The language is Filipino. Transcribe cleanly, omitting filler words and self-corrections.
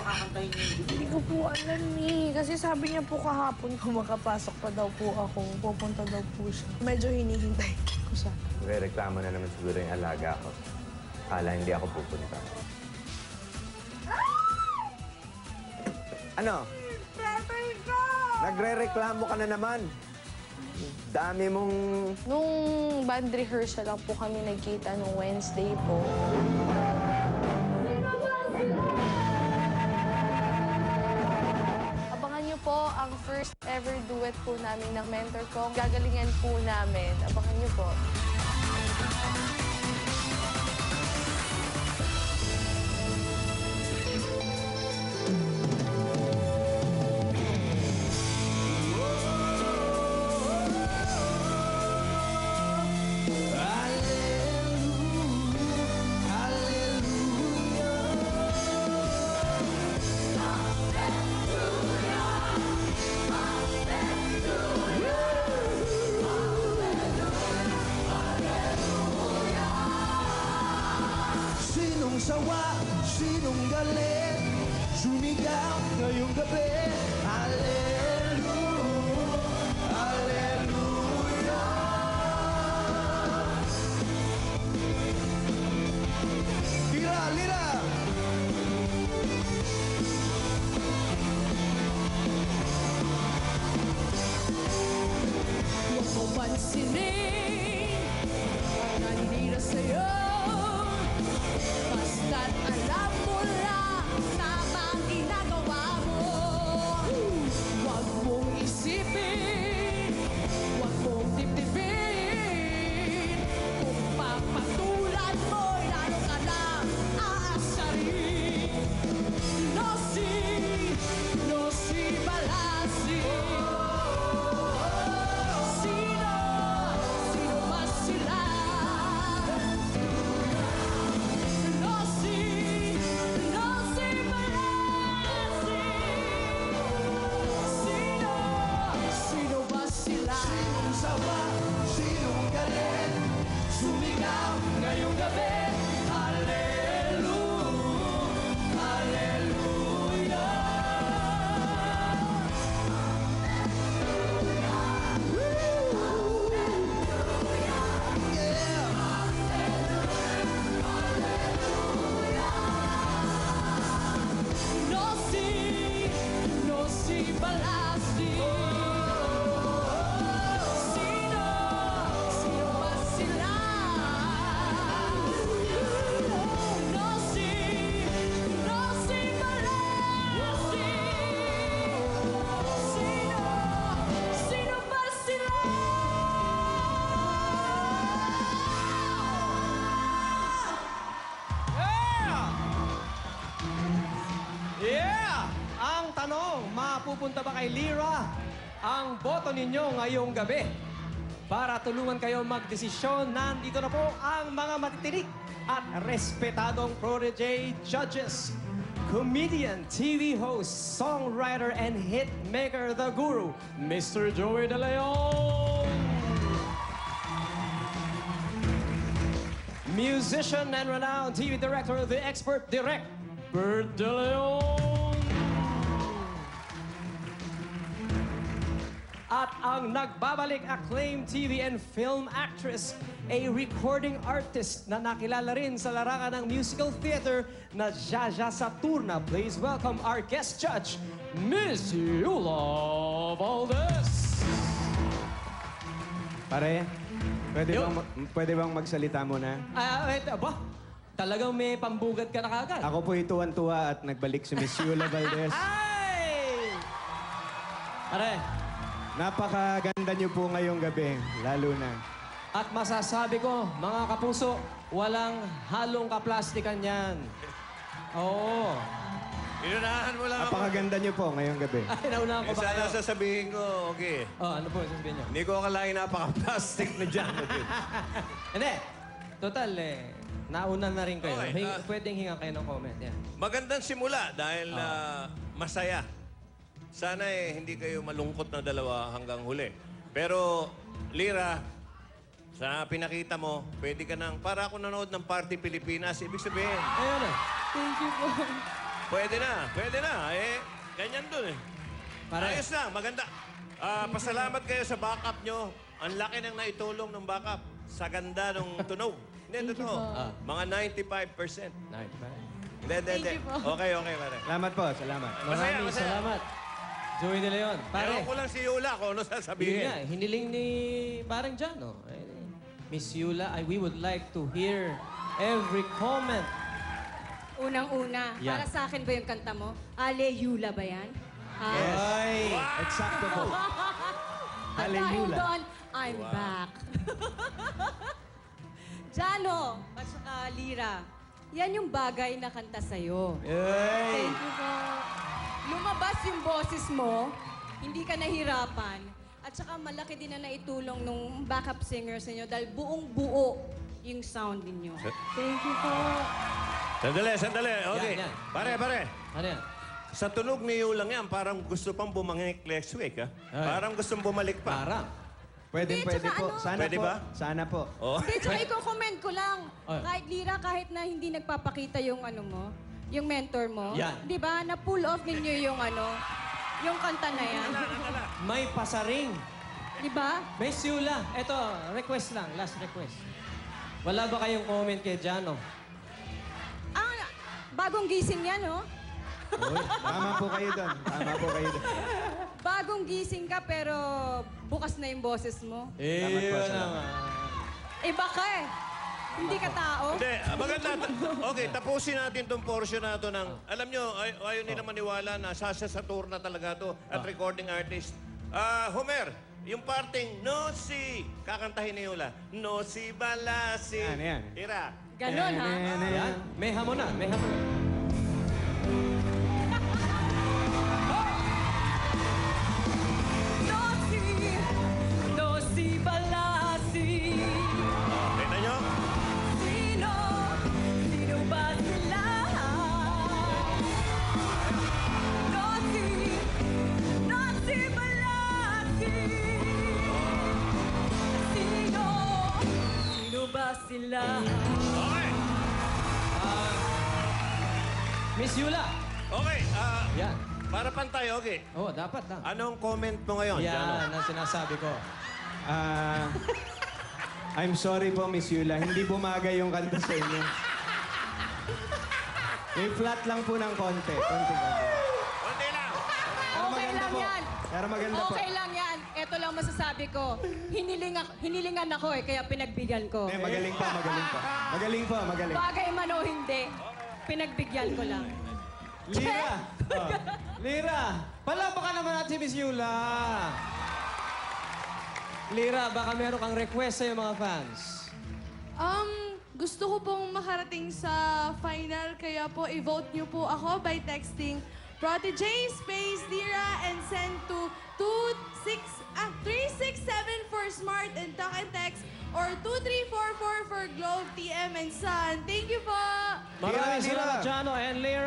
kakantahin niyo yung Hindi ko po alam eh. Kasi sabi niya po kahapon kung makapasok pa daw po ako, pupunta daw po siya. Medyo hinihintay ko siya. Reklamo na naman siguro yung alaga ko. Kala hindi ako pupunta. Ano? Tatay ko! Nagre-reklamo ka na naman. Dami mong... Nung band rehearsal lang po kami nagkita nung Wednesday po. Abangan niyo po ang first ever duet po namin ng mentor ko. Gagalingan po namin. Abangan niyo po. Sinong sawa, sinong galit, sumigaw ngayong gabi. Hallelujah, hallelujah. Lira, lira. Huwag mo pansinin ang nandito sa'yo. Basta't alam mo lang tamang ginagawa mo. Huwag mong isipin, huwag mong tiptipin. Kung papatulan mo'y lalo ka lang aasarin. No si Balasi. Sino ba sila? No si Balasi. Sino ba sila? Sinong sawa, sinong galit, sumigaw ngayong gabi. Hallelujah, hallelujah. No si Balasi. Sino ba sila? No si Balasi. Sino ba sila? Yeah! Ang tanong, mapupunta ba kay Lira ang boto ninyo ngayong gabi? Para tulungan kayo magdesisyon, nandito na po ang mga matitinik at respetadong protege judges. Comedian, TV host, songwriter, and hitmaker, the guru, Mr. Joey De Leon. Musician and renowned TV director, the expert direct, Bert De Leon. At ang nagbabalik acclaimed TV and film actress, a recording artist na nakilala rin sa larangan ng musical theater na Jaja Saturna. Please welcome our guest judge, Miss Yula Valdez. Pare, pwede bang magsalita muna? Wait, aba? Talagang may pambugat ka na kagad. Ako po'y tuwan-tuwa at nagbalik si Miss Yula Valdez. Ay! Pare, Napakaganda niyo po ngayong gabi, lalo na. at masasabi ko, mga kapuso, walang halong kaplastikan yan. Oo. Inunahan mo lang ako. Napakaganda niyo po ngayong gabi. Ay, naunahan ko ba Sana kayo? sasabihin ko, okay. Oh, ano po yung sasabihin niyo? Hindi ko akalain napaka-plastic na dyan. Hindi. Total, nauna na rin kayo. Okay, Pwedeng hinga kayo ng comment. Yan. Magandang simula dahil masaya. Sana hindi kayo malungkot na dalawa hanggang huli. Pero, Lira, sa pinakita mo, pwede ka nang, para ako nanood ng Party Pilipinas, ibig sabihin, Ayun na. Thank you po. Pwede na. Eh, ganyan dun eh. Pare. Ayos na, maganda. Pasalamat kayo sa backup nyo. Ang laki ng naitulong ng backup sa ganda ng tunog. Hindi, totoo. Mga 95%. Hindi. Thank you po. Okay, pare. Salamat po, salamat. Masaya. Maraming salamat. Joey De Leon. Pare. Pare, ko lang si Yula kung ano yun sasabihin. nga, hiniling ni parang Jano. Miss Yula, we would like to hear every comment. Unang-una, Yan. para sa akin ba yung kanta mo? Ale Yula ba yan? Ha? Ay, eksakto po. At Ale dahil Yula. doon, I'm back. Jano, at saka Lira, yan yung bagay na kanta sa'yo. Ay! Thank you po. Lumabas yung boses mo, hindi ka nahirapan, at saka malaki din na naitulong nung backup singer sa inyo dahil buong-buo yung sound ninyo. Thank you po. Sandali. Okay. Yan. Pare. Ano yan? Sa tunog ni Yulang yan, parang gusto pang bumangik next week, ha? Ay. Parang gustong bumalik pa. Parang. Pwede Hindi, po. tsaka ano? Sana Pwede po. ba? Sana po. Oh. Hindi, tsaka i-comment ko lang. Ay. Kahit Lira, kahit na hindi nagpapakita yung ano mo, yung mentor mo, Yan. di ba, na-pull off ninyo yung ano, yung kanta na yan. May pasaring. Di ba? Miss Yula, eto, request lang, last request. Wala ba kayong comment kay Jano? Ah, bagong gising yan, no? Uy, tama po kayo doon. Bagong gising ka, pero bukas na yung boses mo. Salamat po, Yun salamat. naman. Iba ka eh. Hindi ka tao. Hindi, maganda. Okay, tapusin natin tong portion na to ng... Alam nyo, ayaw nila maniwala na sasa sa tour na talaga to at recording artist. Homer, yung parting no si, kakantahin ni Yula. No si balasi. Yan. Tira. Ganon, ha? Yan, may hamon na, may hamon. No si balasi. Kita nyo? Sino ba sila? No si balasi. Sino ba sila? Okay. Miss Yula. Okay, Yan. para pantay, okay. Oh, dapat lang. Anong comment mo ngayon, Jano? Yan ang sinasabi ko. I'm sorry po, Miss Yula. Hindi bumagay yung kanta sa inyo. May flat lang po ng konti. Konti. Kunti lang. Pero Okay maganda lang po. yan. Pero maganda po. Okay lang yan. Ito lang masasabi ko. Hinilingan ako eh, kaya pinagbigyan ko. Magaling pa. Magaling. Bagay man o hindi, pinagbigyan ko lang. Lira! Oh. Lira! Palapakan naman natin si Miss Yula! Lira, baka meron kang request sa'yo mga fans. Gusto ko pong makarating sa final, kaya po i-vote niyo po ako by texting Protege space Lira and send to 367 for Smart and Talk and Text or 2344 for Globe, TM and Sun. Thank you po! Maraming Lira! salamat, Jano and Lira!